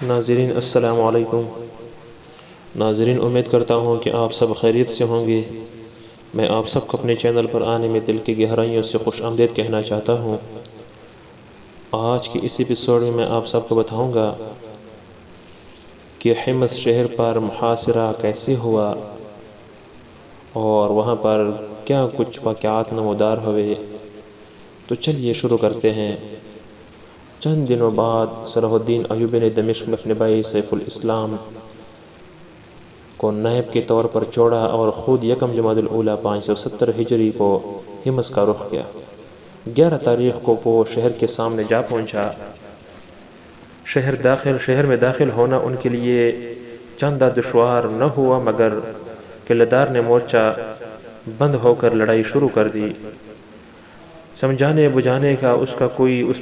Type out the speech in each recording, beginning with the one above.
ناظرین السلام علیکم۔ ناظرین، امید کرتا ہوں کہ آپ سب خیریت سے ہوں گے۔ میں آپ سب کو اپنے چینل پر آنے میں دل کی گہرائیوں سے خوش آمدید کہنا چاہتا ہوں۔ آج کی اس ایپیسوڈ میں آپ سب کو بتاؤں گا کہ حمص شہر پر محاصرہ کیسے ہوا اور وہاں پر کیا کچھ واقعات نمودار ہوئے۔ تو چلیے شروع کرتے ہیں۔ چند دنوں بعد صلاح الدین ایوبی نے دمشق میں اپنے بھائی سیف الاسلام کو نائب کے طور پر چھوڑا اور خود یکم جمادی الاولیٰ 570 ہجری کو حمص کا رخ کیا۔ 11 تاریخ کو وہ شہر کے سامنے جا پہنچا۔ شہر میں داخل ہونا ان کے لیے چندہ دشوار نہ ہوا، مگر قلعہ دار نے مورچہ بند ہو کر لڑائی شروع کر دی۔ سمجھانے بجھانے کا اس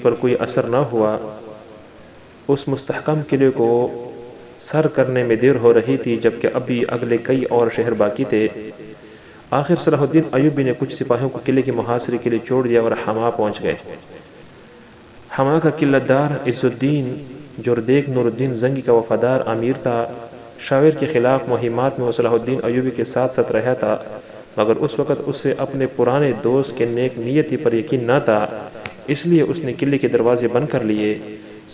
پر کوئی اثر نہ ہوا۔ اس مستحکم قلعے کو سر کرنے میں دیر ہو رہی تھی، جبکہ ابھی اگلے کئی اور شہر باقی تھے۔ آخر صلاح الدین ایوبی نے کچھ سپاہیوں کو قلعے کے محاصرے کے لیے چھوڑ دیا اور حما پہنچ گئے۔ حما کا قلعہ دار عز الدین جردیک نور الدین زنگی کا وفادار امیر تھا۔ شاور کے خلاف مہمات میں وہ صلاح الدین ایوبی کے ساتھ ساتھ رہا تھا، مگر اس وقت اسے اپنے پرانے دوست کے نیک نیتی پر یقین نہ تھا، اس لیے اس نے قلعے کے دروازے بند کر لیے۔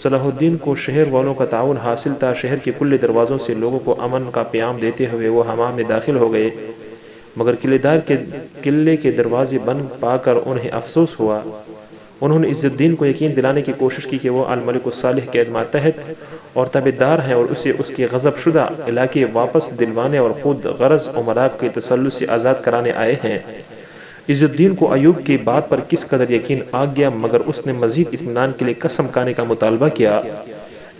صلاح الدین کو شہر والوں کا تعاون حاصل تھا۔ شہر کے کل دروازوں سے لوگوں کو امن کا پیام دیتے ہوئے وہ حما میں داخل ہو گئے، مگر قلعے دار کے قلعے کے دروازے بند پا کر انہیں افسوس ہوا۔ انہوں نے عز الدین کو یقین دلانے کی کوشش کی کہ وہ الملک الصالح کے ماتحت اور تابعدار ہیں اور اسے اس کے غضب شدہ علاقے واپس دلوانے اور خود غرض امراء کے تسلط سے آزاد کرانے آئے ہیں۔ عز الدین کو ایوب کی بات پر کس قدر یقین آ گیا، مگر اس نے مزید اطمینان کے لیے قسم کھانے کا مطالبہ کیا۔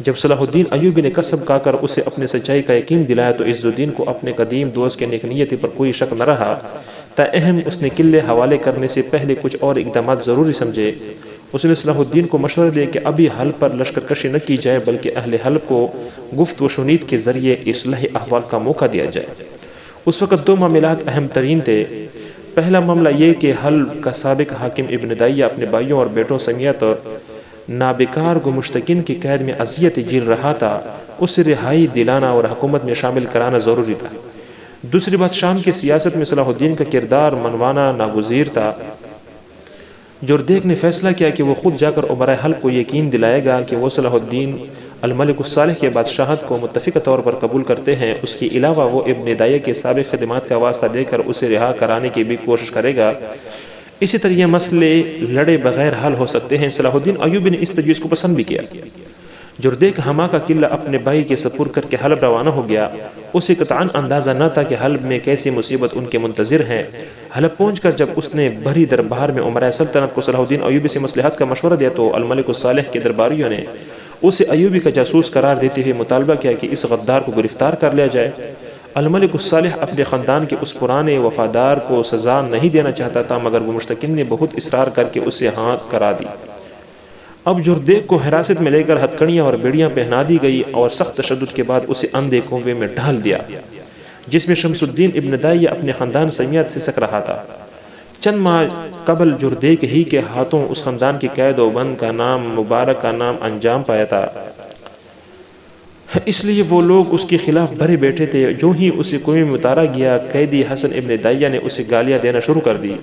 جب صلاح الدین ایوبی نے قسم کھا کر اسے اپنے سچائی کا یقین دلایا تو عز الدین کو اپنے قدیم دوست کے نیک نیتی پر کوئی شک نہ رہا۔ تاہم اس نے قلعے حوالے کرنے سے پہلے کچھ اور اقدامات ضروری سمجھے۔ اس نے صلاح الدین کو مشورہ دیا کہ ابھی حلب پر لشکر کشی نہ کی جائے، بلکہ اہل حلب کو گفت و شنید کے ذریعے اصلاح احوال کا موقع دیا جائے۔ اس وقت 2 معاملات اہم ترین تھے۔ پہلا معاملہ یہ کہ حلب کا سابق حاکم ابن دایہ اپنے بھائیوں اور بیٹوں سمیت نابکار گمشتکین کی قید میں اذیت جھیل رہا تھا، اسے رہائی دلانا اور حکومت میں شامل کرانا ضروری تھا۔ دوسری بات، شام کی سیاست میں صلاح الدین کا کردار منوانا ناگزیر تھا۔ جردیک نے فیصلہ کیا کہ وہ خود جا کر امراء حلب کو یقین دلائے گا کہ وہ صلاح الدین الملک الصالح کے بادشاہت کو متفقہ طور پر قبول کرتے ہیں۔ اس کے علاوہ وہ ابن دایہ کے سابق خدمات کا واسطہ دے کر اسے رہا کرانے کی بھی کوشش کرے گا۔ اسی طرح یہ مسئلے لڑے بغیر حل ہو سکتے ہیں۔ صلاح الدین ایوبی نے اس تجویز کو پسند بھی کیا۔ جردیک حما کا قلعہ اپنے بھائی کے سپرد کر کے حلب روانہ ہو گیا۔ اسے قطعاً اندازہ نہ تھا کہ حلب میں کیسی مصیبت ان کے منتظر ہے۔ حلب پہنچ کر جب اس نے بھری دربار میں امراء سلطنت کو صلاح الدین ایوبی سے مصلحت کا مشورہ دیا تو الملک الصالح کے درباریوں نے اسے ایوبی کا جاسوس قرار دیتے ہوئے مطالبہ کیا کہ اس غدار کو گرفتار کر لیا جائے۔ الملک الصالح اپنے خاندان کے اس پرانے وفادار کو سزا نہیں دینا چاہتا تھا، مگر گمشتکین نے بہت اصرار کر کے اسے ہاں کرا دی۔ اب جردیک کو حراست میں لے کر ہتھکڑیاں اور بیڑیاں پہنا دی گئی اور سخت تشدد کے بعد اسے اندھے کنویں میں ڈال دیا، جس میں شمس الدین ابن دایہ اپنے خاندان سمیت سسک رہا تھا۔ چند ماہ قبل جردیک ہی کے ہاتھوں اس خاندان کی قید و بند کا نام مبارک کا نام انجام پایا تھا، اس لیے وہ لوگ اس کے خلاف بھرے بیٹھے تھے۔ جو ہی اسے کنویں میں اتارا گیا، قیدی حسن ابن دایہ نے اسے گالیاں دینا شروع کر دی۔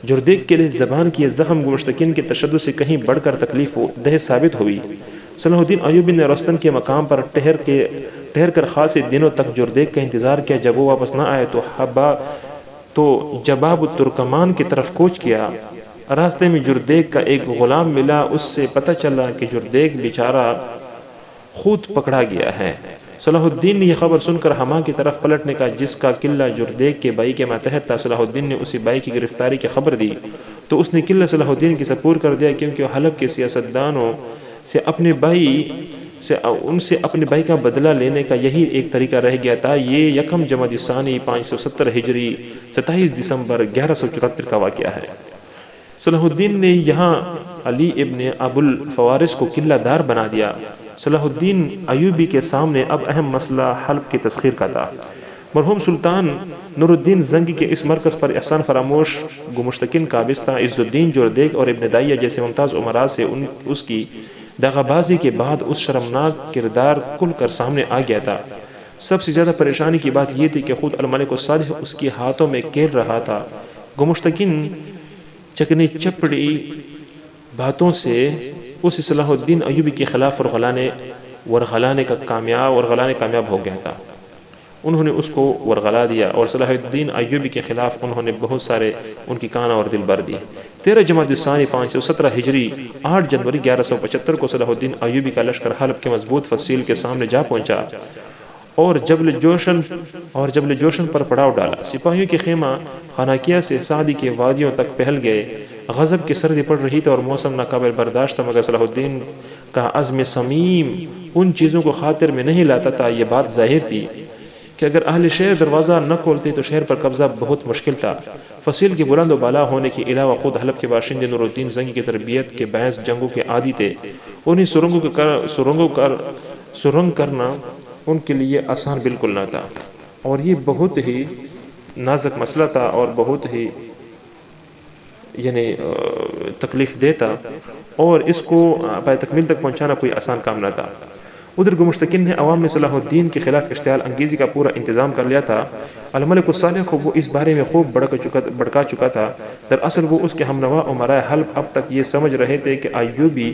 جردیک کے لیے زبان کی زخم گمشتکین کے تشدد سے کہیں بڑھ کر تکلیف دہ ثابت ہوئی۔ صلاح الدین ایوبی نے رستم کے مقام پر ٹھہر کر خاصے دنوں تک جردیک کا انتظار کیا۔ جب وہ واپس نہ آئے تو جباب الترکمان کی طرف کوچ کیا۔ راستے میں جردیک کا ایک غلام ملا، اس سے پتہ چلا کہ جردیک بیچارہ خود پکڑا گیا ہے۔ صلاح الدین نے یہ خبر سن کر حما کی طرف پلٹنے کا، جس کا قلعہ جردیک کے بھائی کے ماتحت تھا۔ صلاح الدین نے اسے بھائی کی گرفتاری کی خبر دی تو اس نے قلعہ صلاح الدین کے سپرد کر دیا، کیونکہ حلب کے سیاستدانوں سے اپنے بھائی کا بدلہ لینے کا یہی ایک طریقہ رہ گیا تھا۔ یہ یکم جمادی ثانی 570 ہجری 27 دسمبر 1174 کا واقعہ ہے۔ صلاح الدین نے یہاں علی ابن ابو الفوارس کو قلعہ دار بنا دیا۔ صلاح الدین ایوبی کے سامنے اب اہم مسئلہ حلب کی تسخیر کا تھا۔ مرحوم سلطان نور الدین زنگی کے اس مرکز پر احسان فراموش گمشتکین قابض تھا۔ عز الدین جردیک اور ابن دایہ جیسے ممتاز امراء سے اس کی دغابازی کے بعد اس شرمناک کردار کھل کر سامنے آ گیا تھا۔ سب سے زیادہ پریشانی کی بات یہ تھی کہ خود الملک الصالح اس کے ہاتھوں میں کھیل رہا تھا۔ گمشتکن چکنی چپڑی باتوں سے اس صلاح الدین ایوبی کے خلاف ورغلانے کامیاب ہو گیا تھا۔ انہوں نے اس کو ورغلا دیا اور صلاح الدین ایوبی کے خلاف انہوں نے بہت سارے ان کی کان اور دل بھر دیے۔ 13 جمادی الثانی 517 ہجری 8 جنوری 1175 کو صلاح الدین ایوبی کا لشکر حلب کے مضبوط فصیل کے سامنے جا پہنچا اور جبل جوشن پر پڑاؤ ڈالا۔ سپاہیوں کے خیمہ خاناکیہ سے سعدی کے وادیوں تک پھیل گئے۔ غضب کی سردی پڑ رہی تھی اور موسم ناقابل برداشت تھا، مگر صلاح الدین کا عزم صمیم ان چیزوں کو خاطر میں نہیں لاتا تھا۔ یہ بات ظاہر تھی کہ اگر اہل شہر دروازہ نہ کھولتے تو شہر پر قبضہ بہت مشکل تھا۔ فصیل کے بلند و بالا ہونے کے علاوہ خود حلب کے باشندے نور الدین زنگی کی تربیت کے باعث جنگوں کے عادی تھے۔ انہیں سرنگ کرنا ان کے لیے آسان بالکل نہ تھا، اور یہ بہت ہی نازک مسئلہ تھا اور بہت ہی تکلیف دہ تھا، اور اس کو پائے تکمیل تک پہنچانا کوئی آسان کام نہ تھا۔ ادھر گمشتکن نے عوام میں صلاح الدین کے خلاف اشتعال انگیزی کا پورا انتظام کر لیا تھا۔ الملک الصالح کو وہ اس بارے میں خوب بڑکا چکا تھا۔ دراصل وہ اس کے ہمنوا امراء حلب اب تک یہ سمجھ رہے تھے کہ ایوبی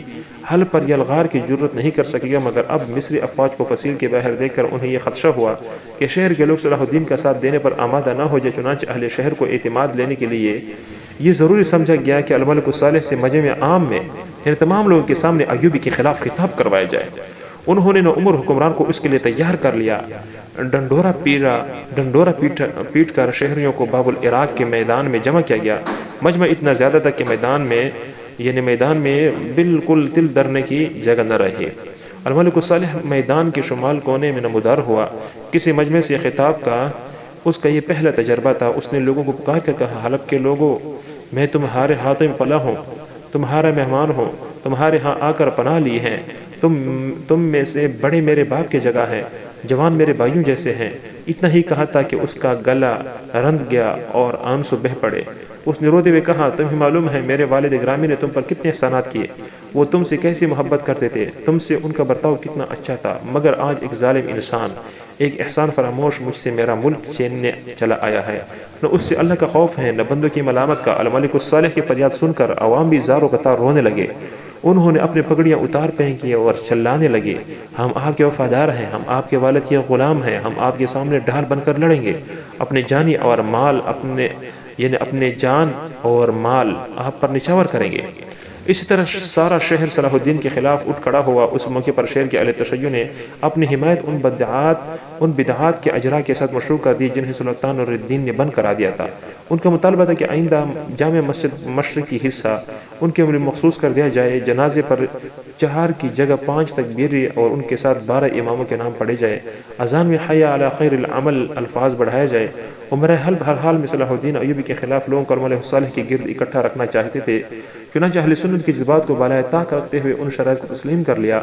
حلب پر یلغار کی جرت نہیں کر سکے گا، مگر اب مصری افواج کو فصیل کے باہر دیکھ کر انہیں یہ خدشہ ہوا کہ شہر کے لوگ صلاح الدین کا ساتھ دینے پر آمادہ نہ ہو جائے۔ چنانچہ اہل شہر کو اعتماد لینے کے لیے یہ ضروری سمجھا گیا کہ الملک الصالح سے مجمع عام میں تمام لوگوں کے سامنے ایوبی کے خلاف خطاب کروایا جائے۔ انہوں نے نوعمر حکمران کو اس کے لیے تیار کر لیا۔ ڈنڈورا پیٹ کر شہریوں کو باب العراق کے میدان میں جمع کیا گیا۔ مجمع اتنا زیادہ تھا کہ میدان میں بالکل دل دھرنے کی جگہ نہ رہی۔ الملک الصالح میدان کے شمال کونے میں نمودار ہوا۔ کسی مجمع سے خطاب کا اس کا یہ پہلا تجربہ تھا۔ اس نے لوگوں کو پکار کر کہا، حلب کے لوگوں، میں تمہارے ہاتھوں میں پلا ہوں، تمہارا مہمان ہوں، تمہارے ہاں آ کر پناہ لی ہے۔ تم میں سے بڑے میرے باپ کی جگہ ہے، جوان میرے بھائیوں جیسے ہیں۔ اتنا ہی کہا تھا کہ اس کا گلا رند گیا اور آنسو بہ پڑے۔ اس نے روتے ہوئے کہا، تمہیں معلوم ہے میرے والد گرامی نے تم پر کتنے احسانات کیے، وہ تم سے کیسی محبت کرتے تھے، تم سے ان کا برتاؤ کتنا اچھا تھا، مگر آج ایک ظالم انسان، ایک احسان فراموش مجھ سے میرا ملک چھیننے چلا آیا ہے۔ نہ اس سے اللہ کا خوف ہے نہ بندوں کی ملامت کا۔ الملک الصالح کی فریاد سن کر عوام بھی زار و قطار رونے لگے۔ انہوں نے اپنی پگڑیاں اتار پھینکی اور چلانے لگے، ہم آپ کے وفادار ہیں، ہم آپ کے والد کے غلام ہیں، ہم آپ کے سامنے ڈھال بن کر لڑیں گے، اپنے جان اور مال آپ پر نچھاور کریں گے۔ اسی طرح سارا شہر صلاح الدین کے خلاف اٹھ کھڑا ہوا۔ اس موقع پر شہر کے اہل تشیع نے اپنی حمایت ان بدعات کے اجراء کے ساتھ مشروع کر دی جنہیں سلطان نور الدین نے بند کرا دیا تھا۔ ان کا مطالبہ تھا کہ آئندہ جامع مسجد مشرقی حصہ ان کے لیے مخصوص کر دیا جائے، جنازے پر 4 کی جگہ 5 تکبیریں اور ان کے ساتھ 12 اماموں کے نام پڑھے جائے، اذان میں حی علی خیر العمل الفاظ بڑھایا جائے۔ امراء حلب ہر حال میں صلاح الدین ایوبی کے خلاف لوگوں کو الملک الصالح کے گرد اکٹھا رکھنا چاہتے تھے، چنانچہ اہل سنت کی جذبات کو بالائے طاق رکھتے ہوئے ان شرائط کو تسلیم کر لیا۔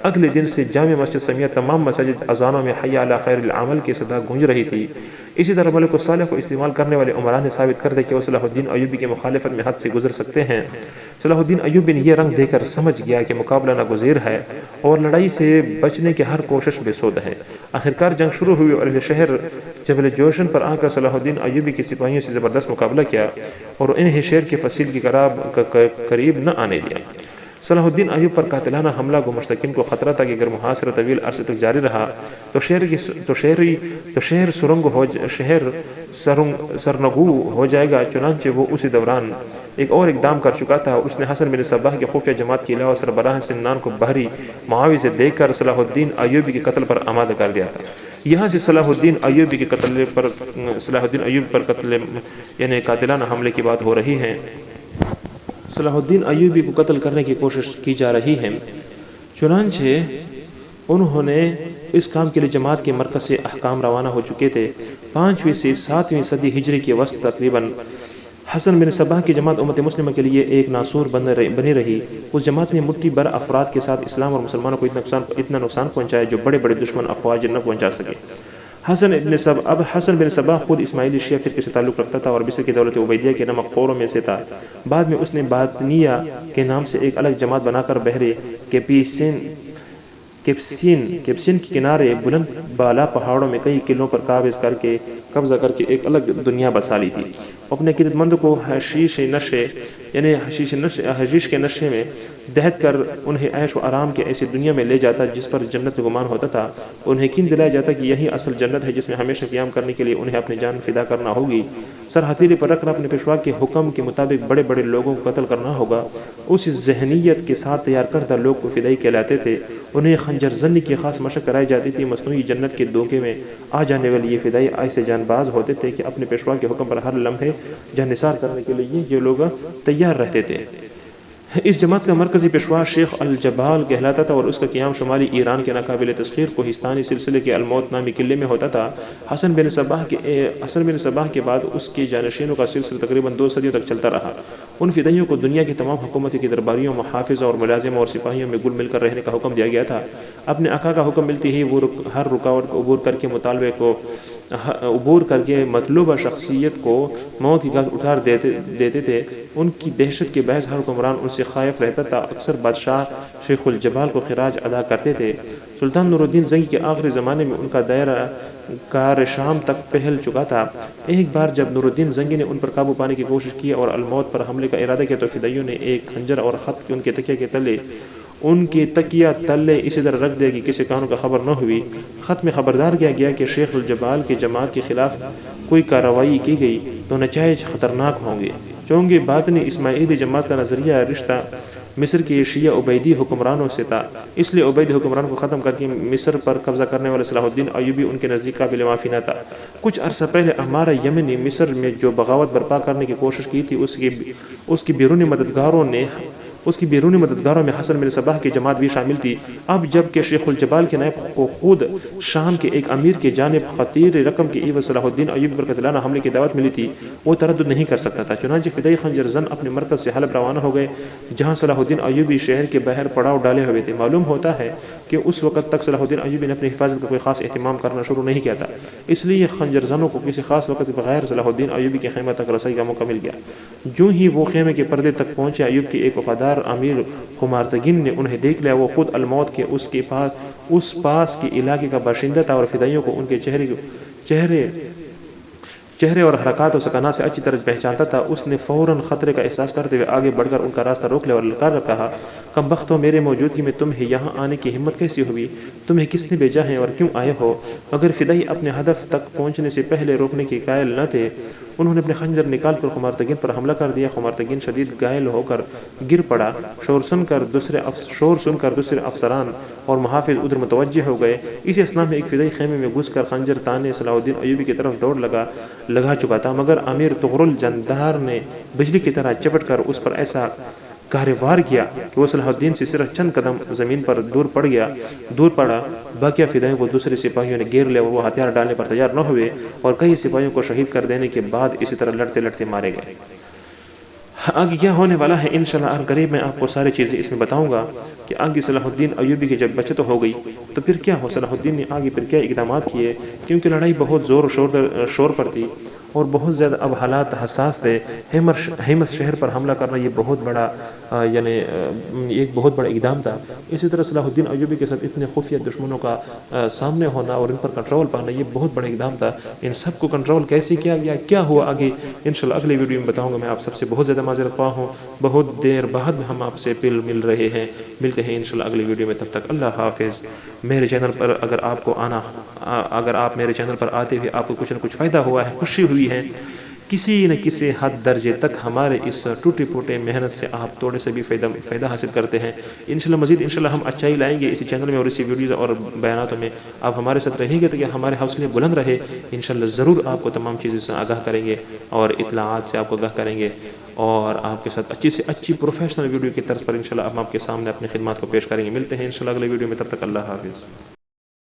اگلے دن سے جامع مسجد سمیت تمام مساجد اذانوں میں حی علی خیر العمل کی صدا گونج رہی تھی۔ اسی طرح ملک الصالح کو استعمال کرنے والے عمران نے ثابت کر دیا کہ وہ صلاح الدین ایوبی کی مخالفت میں حد سے گزر سکتے ہیں۔ صلاح الدین ایوبی نے یہ رنگ دے کر سمجھ گیا کہ مقابلہ ناگزیر ہے اور لڑائی سے بچنے کی ہر کوشش بے سود ہے۔ آخرکار جنگ شروع ہوئی اور اہل شہر جبل جوشن پر آ کر صلاح الدین ایوبی کے سپاہیوں سے زبردست مقابلہ کیا اور انہیں شہر کے فصیل کے قریب نہ آنے دیا۔ صلاح الدین ایوب پر قاتلانہ حملہ گمشتکن کو خطرہ تھا کہ اگر محاصرہ طویل عرصے تک جاری رہا تو شہر سرنگو ہو جائے گا۔ چنانچہ وہ اسی دوران ایک اور اقدام کر چکا تھا۔ اس نے حسن بن صباح کے خفیہ جماعت کے علاوہ سربراہ سنان کو بحری معاوضے سے دے کر صلاح الدین ایوبی کے قتل پر آمادہ کر دیا تھا۔ یہاں سے صلاح الدین ایوبی پر قتل یعنی قاتلانہ حملے کی بات ہو رہی ہے۔ صلاح الدین ایوبی کو قتل کرنے کی کوشش کی جا رہی ہے، چنانچہ انہوں نے اس کام کے لیے جماعت کے مرکز سے احکام روانہ ہو چکے تھے۔ 5ویں سے 7ویں صدی ہجری کے وسط تقریباً حسن بن صباح کی جماعت امت مسلمہ کے لیے ایک ناسور بنی رہی۔ اس جماعت نے مٹھی بھر افراد کے ساتھ اسلام اور مسلمانوں کو اتنا نقصان پہنچایا جو بڑے بڑے دشمن افواج نہ پہنچا سکے۔ اب حسن بن صباح خود اسماعیلی شیعہ فرقے سے تعلق رکھتا تھا اور مصر کی دولت عبیدیہ کے نمک خوروں میں سے تھا۔ بعد میں اس نے باطنیہ کے نام سے ایک الگ جماعت بنا کر بحر کیپسین کے کنارے بلند بالا پہاڑوں میں کئی قلعوں پر قبضہ کر کے ایک الگ دنیا بسا لی تھی۔ اپنے قدرت مند کو حشیش کے نشے میں دہت کر انہیں عیش و آرام کے ایسی دنیا میں لے جاتا جس پر جنت گمان ہوتا تھا۔ انہیں یقین دلایا جاتا کہ یہی اصل جنت ہے جس میں ہمیشہ قیام کرنے کے لیے انہیں اپنی جان فدا کرنا ہوگی۔ سر ہتھیلی پر رکھ کر اپنے پیشوا کے حکم کے مطابق بڑے بڑے لوگوں کو قتل کرنا ہوگا۔ اس ذہنیت کے ساتھ تیار کردہ لوگ کو فدائی کہلاتے تھے۔ انہیں خنجر زنی کی خاص مشق کرائی جاتی تھی۔ مصنوعی جنت کے دھوکے میں آ جانے والے یہ فدائی ایسے جان باز ہوتے تھے کہ اپنے پیشوا کے حکم پر ہر لمحے جان نثار کرنے کے لیے یہ لوگ تیار رہتے تھے۔ اس جماعت کا مرکزی پیشوا شیخ الجبال کہلاتا تھا اور اس کا قیام شمالی ایران کے ناقابل تسخیر کوہستانی سلسلے کے الموت نامی قلعے میں ہوتا تھا۔ حسن بن صباح کے بعد اس کے جانشینوں کا سلسلہ تقریباً 2 صدیوں تک چلتا رہا۔ ان فدائیوں کو دنیا کی تمام حکومتوں کے درباریوں، محافظوں اور ملازموں اور سپاہیوں میں گل مل کر رہنے کا حکم دیا گیا تھا۔ اپنے آقا کا حکم ملتی ہی وہ ہر رکاوٹ کو عبور کر کے مطلوبہ شخصیت کو موت کی گھاٹ اتار دیتے تھے۔ ان کی دہشت کے باعث ہر حکمران ان سے خائف رہتا تھا۔ اکثر بادشاہ شیخ الجبال کو خراج ادا کرتے تھے۔ سلطان نور الدین زنگی کے آخری زمانے میں ان کا دائرہ کار شام تک پھیل چکا تھا۔ ایک بار جب نور الدین زنگی نے ان پر قابو پانے کی کوشش کی اور الموت پر حملے کا ارادہ کیا تو فدائیوں نے ایک خنجر اور خط ان کے تکیہ تلے اسی طرح رکھ دیا کہ کسی کانوں کا خبر نہ ہوئی۔ خط میں خبردار کیا گیا کہ شیخ الجبال کی جماعت کے خلاف کوئی کارروائی کی گئی تو نتائج خطرناک ہوں گے۔ چونکہ باطنی اسماعیلی جماعت کا نظریہ رشتہ مصر کے شیعہ عبیدی حکمرانوں سے تھا، اس لیے عبیدی حکمران کو ختم کر کے مصر پر قبضہ کرنے والے صلاح الدین ایوبی ان کے نزدیک قابل معافی نہ تھا۔ کچھ عرصہ پہلے ہمارا یمن نے مصر میں جو بغاوت برپا کرنے کی کوشش کی تھی اس کی بیرونی مددگاروں میں حسن بن صباح کی جماعت بھی شامل تھی۔ اب جب کہ شیخ الجبال کے نائب کو خود شام کے ایک امیر کی جانب خطیر رقم کے عوض صلاح الدین ایوبی پر قاتلانہ حملے کی دعوت ملی تھی، وہ تردد نہیں کر سکتا تھا۔ چنانچہ فدائی خنجر زن اپنے مرکز سے حلب روانہ ہو گئے جہاں صلاح الدین ایوبی شہر کے باہر پڑاؤ ڈالے ہوئے تھے۔ معلوم ہوتا ہے کہ اس وقت تک صلاح الدین ایوبی نے اپنی حفاظت کا کوئی خاص اہتمام کرنا شروع نہیں کیا تھا، اس لیے خنجر زنوں کو کسی خاص وقت کے بغیر صلاح الدین ایوبی کے خیمہ تک رسائی کا موقع مل گیا۔ جو ہی وہ خیمے کے پردے تک پہنچے، ایوب کے ایک وفادار امیر خمارتگین نے انہیں دیکھ لیا۔ وہ خود الموت کے اس پاس کے علاقے کا باشندہ تھا اور فدائیوں کو ان کے چہرے اور حرکات و سکنات سے اچھی طرح پہچانتا تھا۔ اس نے فوراً خطرے کا احساس کرتے ہوئے آگے بڑھ کر ان کا راستہ روک لیا اور للکار کر کہا، کم بختو، میرے موجودگی میں تمہیں یہاں آنے کی ہمت کیسی ہوئی؟ تمہیں کس نے بھیجا ہے اور کیوں آئے ہو؟ مگر فدائی اپنے ہدف تک پہنچنے سے پہلے روکنے کے قائل نہ تھے۔ انہوں نے اپنے خنجر نکال کر خمارتگین پر حملہ کر دیا۔ خمارتگین شدید گھائل ہو کر گر پڑا۔ شور سن کر دوسرے افسران اور محافظ ادھر متوجہ ہو گئے۔ اسی اثناء میں ایک فدائی خیمے میں گھس کر خنجر تانے صلاح الدین ایوبی کی طرف دوڑ لگا چکا تھا، مگر امیر تغرل جندار نے بجلی کی طرح چپٹ کر اس پر ایسا کاروار کیا کہ وہ صلاح الدین سے صرف چند قدم زمین پر دور پڑا۔ باقیہ فدائیوں کو دوسرے سپاہیوں نے گھیر لیا اور وہ ہتھیار ڈالنے پر تیار نہ ہوئے اور کئی سپاہیوں کو شہید کر دینے کے بعد اسی طرح لڑتے مارے گئے۔ آگے کیا ہونے والا ہے انشاءاللہ قریب میں آپ کو ساری چیزیں اس میں بتاؤں گا کہ آگے صلاح الدین ایوبی کی جب بچت ہو گئی تو پھر کیا ہو، صلاح الدین نے آگے پھر کیا اقدامات کیے، کیونکہ لڑائی بہت زور و شور پر تھی اور بہت زیادہ اب حالات حساس تھے۔ ہیمس شہر پر حملہ کرنا یہ بہت بڑا ایک بہت بڑا اقدام تھا۔ اسی طرح صلاح الدین ایوبی کے ساتھ اتنے خفیہ دشمنوں کا سامنے ہونا اور ان پر کنٹرول پانا یہ بہت بڑا اقدام تھا۔ ان سب کو کنٹرول کیسے کیا گیا، کیا ہوا آگے، انشاءاللہ اگلی ویڈیو میں بتاؤں گا۔ میں آپ سب سے بہت زیادہ معذرت خواہ ہوں، بہت دیر بعد ہم آپ سے مل رہے ہیں، ملتے ہیں انشاءاللہ اگلی ویڈیو میں، تب تک اللہ حافظ۔ میرے چینل پر اگر آپ میرے چینل پر آتے ہوئے آپ کو کچھ نہ کچھ فائدہ ہوا ہے، خوشی ہوئی ہے، کسی نہ کسی حد درجے تک ہمارے اس ٹوٹے پھوٹے محنت سے آپ تھوڑے سے بھی فائدہ حاصل کرتے ہیں، انشاءاللہ مزید انشاءاللہ ہم اچھائی لائیں گے اسی چینل میں اور اسی ویڈیوز اور بیاناتوں میں۔ آپ ہمارے ساتھ رہیں گے تو کہ ہمارے حوصلے بلند رہے، انشاءاللہ ضرور آپ کو تمام چیزوں سے آگاہ کریں گے اور اطلاعات سے آپ کو آگاہ کریں گے اور آپ کے ساتھ اچھی سے اچھی پروفیشنل ویڈیو کی طرز پر انشاءاللہ ہم آپ کے سامنے اپنی خدمات کو پیش کریں گے۔ ملتے ہیں انشاءاللہ اگلے ویڈیو میں، تب تک اللہ حافظ۔